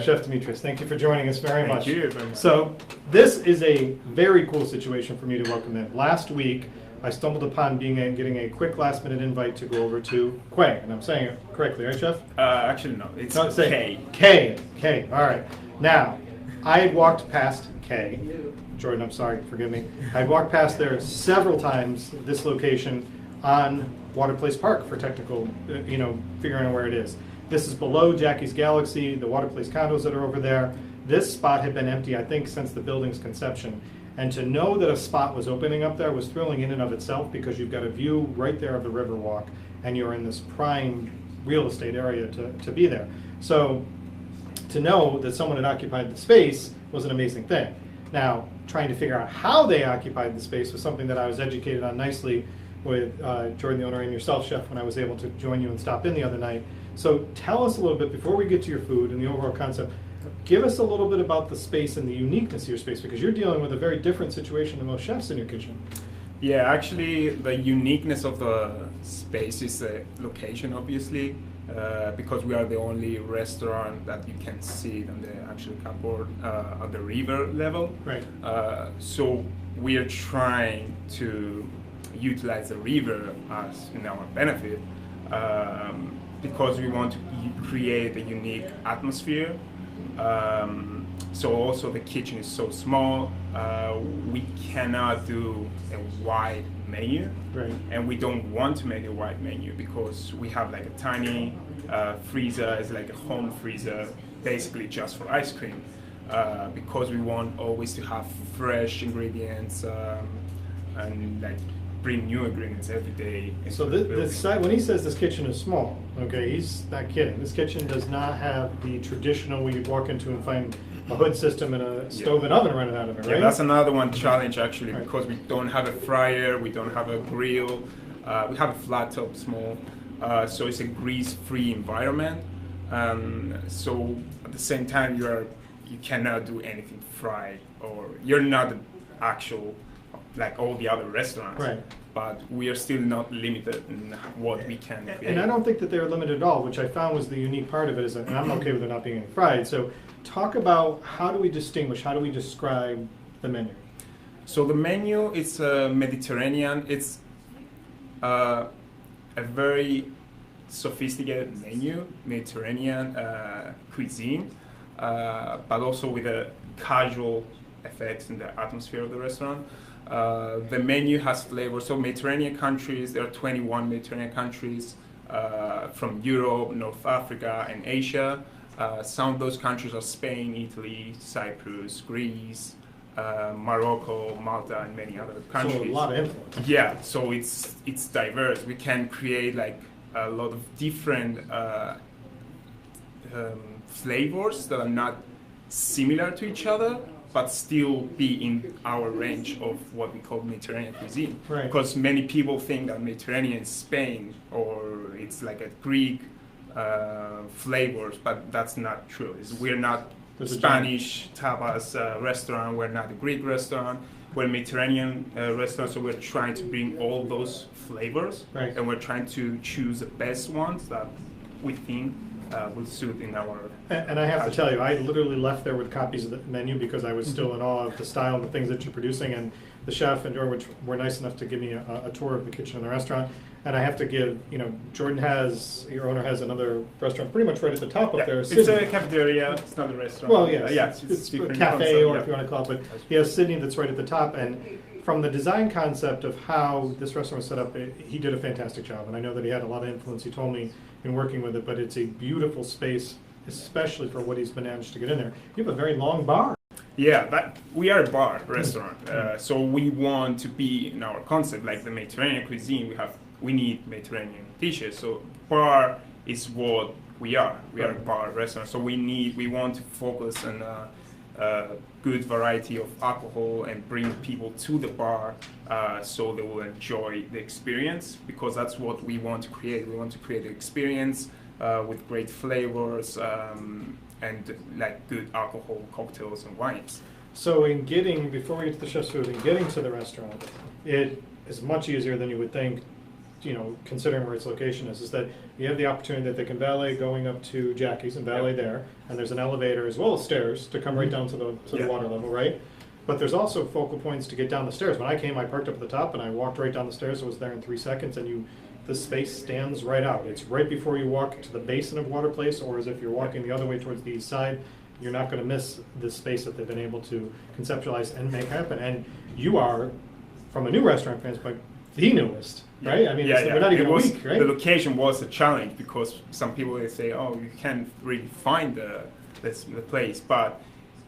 Chef Dimitris, thank you for joining us very much. Thank you very much. So this is a very cool situation for me to welcome in. Last week, I stumbled upon getting a quick last-minute invite to go over to Quay, and I'm saying it correctly, right, Chef? Actually, no. It's Quay. Quay. All right. Now, I had walked past Quay. Jordan, I'm sorry, forgive me. I had walked past there several times, this location, on Water Place Park for technical, figuring out where it is. This is below Jackie's Galaxy, the Water Place condos that are over there. This spot had been empty, I think, since the building's conception. And to know that a spot was opening up there was thrilling in and of itself, because you've got a view right there of the Riverwalk, and you're in this prime real estate area to be there. So to know that someone had occupied the space was an amazing thing. Now, trying to figure out how they occupied the space was something that I was educated on nicely with Jordan, the owner, and yourself, Chef, when I was able to join you and stop in the other night. So tell us a little bit, before we get to your food and the overall concept, give us a little bit about the space and the uniqueness of your space, because you're dealing with a very different situation than most chefs in your kitchen. Yeah, actually, the uniqueness of the space is the location, obviously, because we are the only restaurant that you can see on the actual cupboard at the river level. Right. So we are trying to utilize the river as in our benefit, because we want to create a unique atmosphere. So also the kitchen is so small, we cannot do a wide menu, right. And we don't want to make a wide menu because we have like a tiny freezer. It's like a home freezer, basically just for ice cream, because we want always to have fresh ingredients and like bring new ingredients every day. So this side, when he says this kitchen is small, okay, he's not kidding. This kitchen does not have the traditional where you walk into and find a hood system and a stove and oven running out of it, right? Yeah, that's another one challenge actually, right. Because we don't have a fryer, we don't have a grill, we have a flat top small, so it's a grease-free environment. So at the same time, you cannot do anything fried, or you're not the actual like all the other restaurants, right. But we are still not limited in what we can create. And I don't think that they're limited at all, which I found was the unique part of it, is that, and I'm okay with it not being any fried. So talk about how do we describe the menu? So the menu is Mediterranean. It's a very sophisticated menu, Mediterranean cuisine, but also with a casual effects in the atmosphere of the restaurant. The menu has flavors. So Mediterranean countries, there are 21 Mediterranean countries from Europe, North Africa, and Asia. Some of those countries are Spain, Italy, Cyprus, Greece, Morocco, Malta, and many other countries. So a lot of influence. Yeah, so it's diverse. We can create like a lot of different flavors that are not similar to each other, but still be in our range of what we call Mediterranean cuisine. Right. Because many people think that Mediterranean is Spain, or it's like a Greek flavors, but that's not true. We're not Spanish tapas restaurant, we're not a Greek restaurant, we're a Mediterranean restaurant, so we're trying to bring all those flavors, right. And we're trying to choose the best ones that we think will suit in our... And I have to tell you, I literally left there with copies of the menu because I was still in awe of the style and the things that you're producing, and the chef and Jordan, which were nice enough to give me a tour of the kitchen and the restaurant. And I have to give, Jordan your owner has another restaurant pretty much right at the top up there. It's a cafeteria, it's not a restaurant. Well, yes, it's a different cafe, concept, or if you want to call it, but he has Sydney that's right at the top. And from the design concept of how this restaurant was set up, he did a fantastic job. And I know that he had a lot of influence, he told me, in working with it, but it's a beautiful space, especially for what he's managed to get in there. You have a very long bar. Yeah, but we are a bar restaurant, so we want to be in our concept, like the Mediterranean cuisine. We need Mediterranean dishes. So bar is what we are. We are a bar restaurant. So we want to focus on a good variety of alcohol and bring people to the bar, so they will enjoy the experience, because that's what we want to create. We want to create an experience with great flavors and like good alcohol, cocktails, and wines. So before we get to the chef's food, in getting to the restaurant, it is much easier than you would think considering where its location is that you have the opportunity that they can valet going up to Jackie's and valet there, and there's an elevator as well as stairs to come right down to the water level, right? But there's also focal points to get down the stairs. When I came, I parked up at the top and I walked right down the stairs. I was there in 3 seconds, and the space stands right out. It's right before you walk to the basin of Water Place, or as if you're walking the other way towards the east side. You're not going to miss the space that they've been able to conceptualize and make happen. And you are, from a new restaurant standpoint, the newest, right? I mean, we're not even a week, right? The location was a challenge because some people they say, "Oh, you can't really find the place," but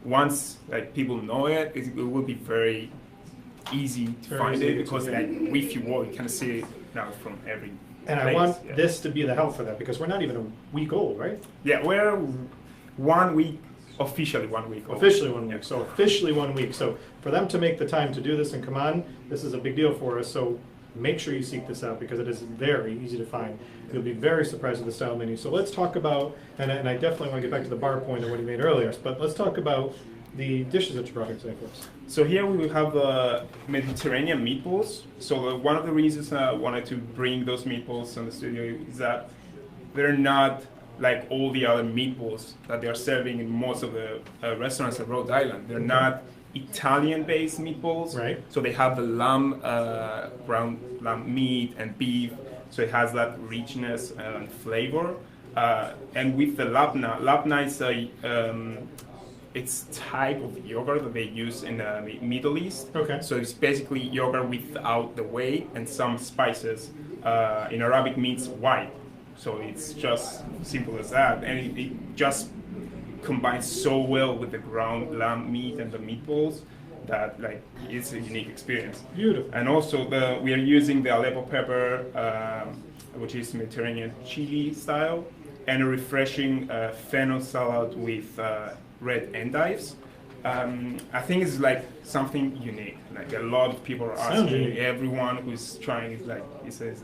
once people know it, it will be very easy to find it because if you walk, you can see it now from every. And place. I want this to be the help for that because we're not even a week old, right? Yeah, we're 1 week. Officially 1 week. Officially 1 week. So officially 1 week. So for them to make the time to do this and come on, this is a big deal for us. So make sure you seek this out because it is very easy to find. You'll be very surprised with the style menu. So let's talk about, and I definitely want to get back to the bar point of what you made earlier, but let's talk about the dishes that you brought here today for us. So here we will have Mediterranean meatballs. So one of the reasons I wanted to bring those meatballs in the studio is that they're not like all the other meatballs that they are serving in most of the restaurants in Rhode Island. They're not Italian-based meatballs. Right. So they have the lamb, ground lamb meat and beef. So it has that richness and flavor. And with the labna is it's type of yogurt that they use in the Middle East. Okay. So it's basically yogurt without the whey and some spices. In Arabic means white. So it's just simple as that, and it just combines so well with the ground lamb meat and the meatballs that it's a unique experience. Beautiful. And also we are using the Aleppo pepper, which is Mediterranean chili style, and a refreshing fennel salad with red endives. I think it's something unique. A lot of people are asking. Everyone who's trying it says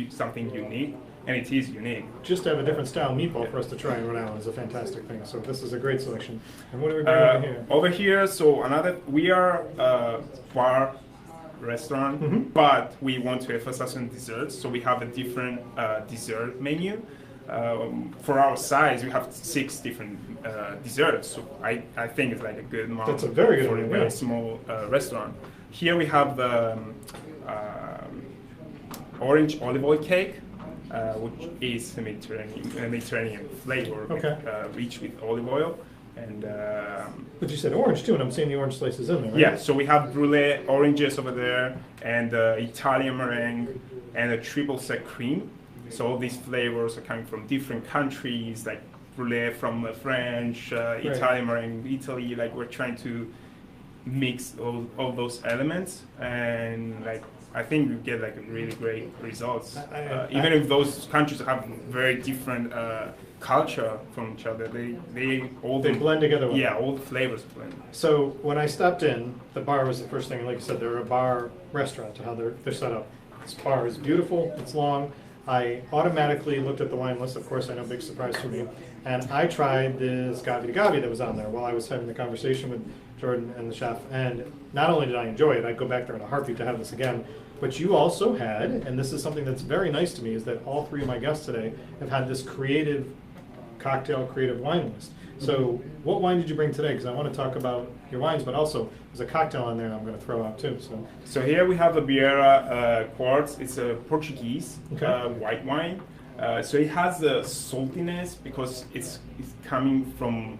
something unique. And it is unique. Just to have a different style meatball for us to try in Rhode Island is a fantastic thing. So this is a great selection. And what do we bring over here? Over here, so we are a bar restaurant, but we want to emphasize on desserts. So we have a different dessert menu. For our size, we have 6 different desserts. So I think it's a good amount. That's a very good for a very small restaurant. Here we have the orange olive oil cake. Which is a Mediterranean flavor, rich with olive oil. And but you said orange too, and I'm seeing the orange slices in there, right? Yeah, so we have brulee oranges over there, and Italian meringue, and a triple sec cream. So all these flavors are coming from different countries, like brulee from French, Italian meringue, Italy. We're trying to mix all those elements, and I think we get really great results. Even if those countries have very different culture from each other, they blend together well. Yeah, all the flavors blend. So when I stepped in, the bar was the first thing. Like you said, they're a bar restaurant to how they're set up. This bar is beautiful. It's long. I automatically looked at the wine list. Of course, I know, big surprise for me. And I tried this Gavi de Gavi that was on there while I was having the conversation with Jordan and the chef. And not only did I enjoy it, I'd go back there in a heartbeat to have this again. But you also had, and this is something that's very nice to me, is that all 3 of my guests today have had this creative cocktail, creative wine list. So what wine did you bring today? Because I want to talk about your wines, but also there's a cocktail on there I'm going to throw out too. So here we have a Vieira Quartz. It's a Portuguese white wine. So it has the saltiness because it's coming from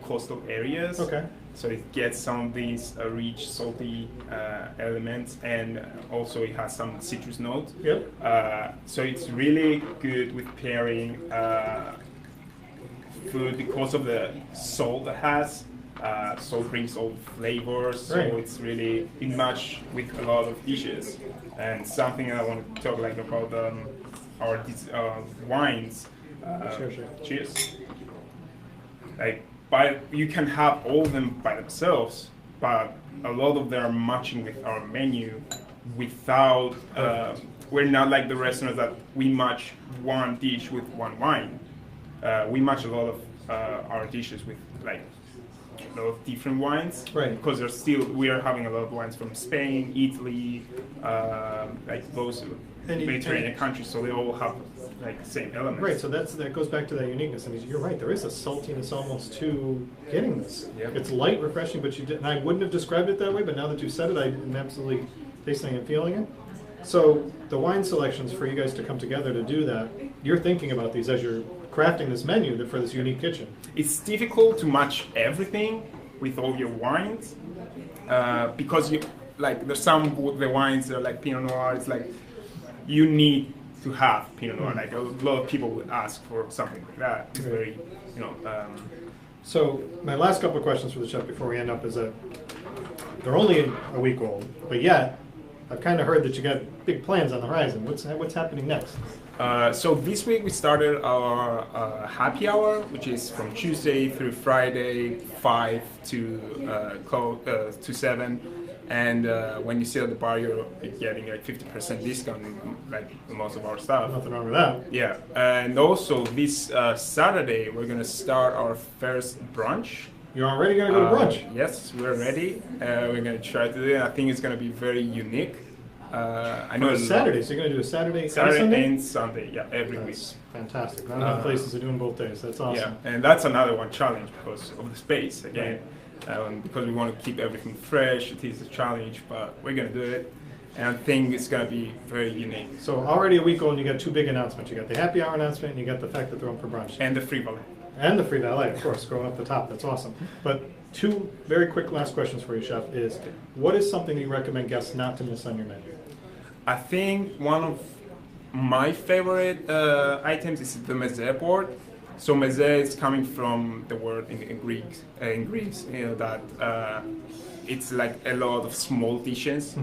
coastal areas. Okay. So it gets some of these rich, salty elements, and also it has some citrus notes. Yep. So it's really good with pairing food because of the salt it has. Salt brings all the flavors, so it's really it match with a lot of dishes. And something I want to talk about our wines. Sure. Cheers. But you can have all of them by themselves, but a lot of them are matching with our menu without, we're not like the restaurants that we match one dish with one wine. We match a lot of our dishes with a lot of different wines. Right. Because we are having a lot of wines from Spain, Italy, those Mediterranean countries, so they all have like the same elements. Right, so that goes back to that uniqueness. And you're right, there is a saltiness almost to getting this. Yep. It's light, refreshing, but you didn't. I wouldn't have described it that way, but now that you said it, I'm absolutely tasting and feeling it. So the wine selections for you guys to come together to do that, you're thinking about these as you're crafting this menu for this unique kitchen. It's difficult to match everything with all your wines because there's some the wines that are like Pinot Noir. It's like you need to have Pinot Noir. Like a lot of people would ask for something like that. It's very, So my last couple of questions for the chef before we end up is that they're only a week old, but yet I've kind of heard that you got big plans on the horizon. What's happening next? So this week we started our happy hour, which is from Tuesday through Friday, 5 to 7. And when you sit at the bar, you're getting like 50% discount on like most of our stuff. Nothing wrong with that. Yeah, and also this Saturday we're gonna start our first brunch. You're already going to go to brunch? Yes, we're ready. We're gonna try to do it. I think it's gonna be very unique. I know it's Saturday, so you're going to do a Saturday and Sunday? And Sunday, yeah, every week. That's fantastic. Not enough places are doing both days. That's awesome. Yeah, and that's another one challenge because of the space again. Because we want to keep everything fresh, it is a challenge, but we're going to do it. And I think it's going to be very unique. So already a week old, and you got two big announcements. You got the happy hour announcement, and you got the fact that they're on for brunch. And the free valet. And the free valet, of course, going up the top. That's awesome. But two very quick last questions for you, Chef, is what is something you recommend guests not to miss on your menu? I think one of my favorite items is the meze board. So meze is coming from the word in Greece, that it's like a lot of small dishes,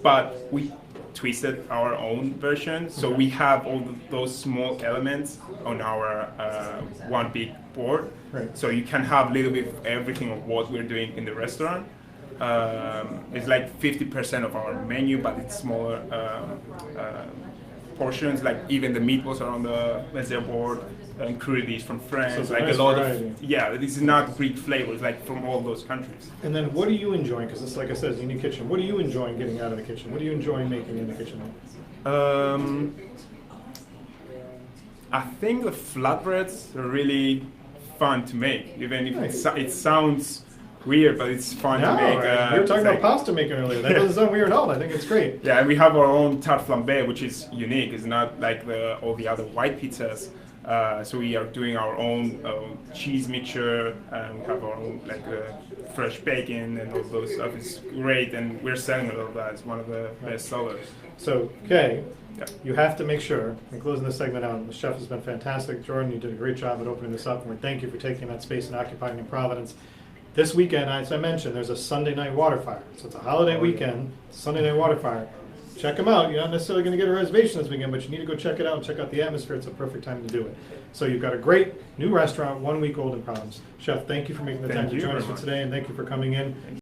but we twisted our own version. So we have all those small elements on our one big board. Right. So you can have a little bit of everything of what we're doing in the restaurant. It's like 50% of our menu, but it's smaller portions. Like even the meatballs are on the meze board, and curry from France. So it's like a nice a lot variety. of this is not Greek flavors, like from all those countries. And then what are you enjoying? Because it's like I said, it's a unique kitchen. What are you enjoying getting out of the kitchen? What are you enjoying making in the kitchen? I think the flatbreads are really fun to make, even if Nice. it sounds weird, but it's fun to make. Right. We were talking about pasta making earlier. That doesn't sound weird at all. I think it's great. Yeah, and we have our own tarte flambé, which is unique. It's not like all the other white pizzas. So we are doing our own cheese mixture, and we have our own fresh bacon and all those stuff. It's great, and we're selling a lot of that. It's one of the best sellers. So, Kay, Yeah. you have to make sure, in closing this segment out, the chef has been fantastic. Jordan, you did a great job at opening this up, and we thank you for taking that space and occupying in Providence. This weekend, as I mentioned, there's a Sunday night water fire. So it's a holiday weekend, Sunday night water fire. Check them out. You're not necessarily going to get a reservation this weekend, but you need to go check it out and check out the atmosphere. It's a perfect time to do it. So you've got a great new restaurant, 1 week old in Providence. Chef, thank you for making the time to join us for today, and thank you for coming in.